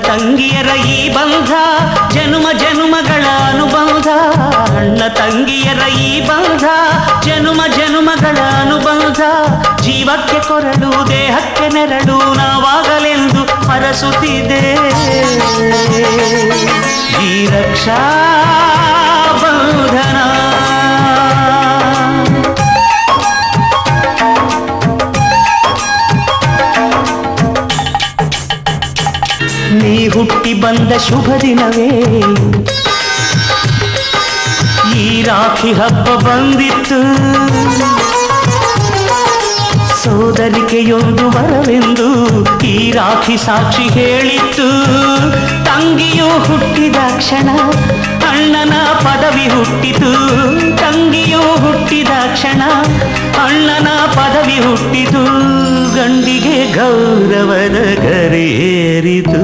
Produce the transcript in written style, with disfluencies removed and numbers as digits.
ತಂಗಿಯರ ಈ ಬಂಧ ಜನುಮ ಜನುಮಗಳ ಅನುಬಂಧ. ಅಣ್ಣ ತಂಗಿಯರ ಈ ಬಂಧ ಜನುಮ ಜನುಮಗಳ ಅನುಬಂಧ. ಜೀವಕ್ಕೆ ಕೊರಳು ದೇಹಕ್ಕೆ ನೆರಳು ನಾವಾಗಲೆಂದು ಹರಸುತ್ತಿದೆ ಈ ರಕ್ಷಾ ಬಂಧನ. ನೀ ಹುಟ್ಟಿ ಬಂದ ಶುಭ ದಿನವೇ ಈ ರಾಖಿ ಹಬ್ಬ ಬಂದಿತ್ತು. ಸೋದರಿಕೆಯೊಂದು ವರವೆಂದು ಈ ರಾಖಿ ಸಾಕ್ಷಿ ಹೇಳಿತ್ತು. ತಂಗಿಯು ಹುಟ್ಟಿದ ಕ್ಷಣ ಅಣ್ಣನ ಪದವಿ ಹುಟ್ಟಿತು. ತಂಗಿಯು ಹುಟ್ಟಿದ ಕ್ಷಣ ಅಣ್ಣನ ಪದವಿ ಹುಟ್ಟಿತು. ಗಂಡಿಗೆ ಗೌರವದ ಗರಿಯೇರಿತು.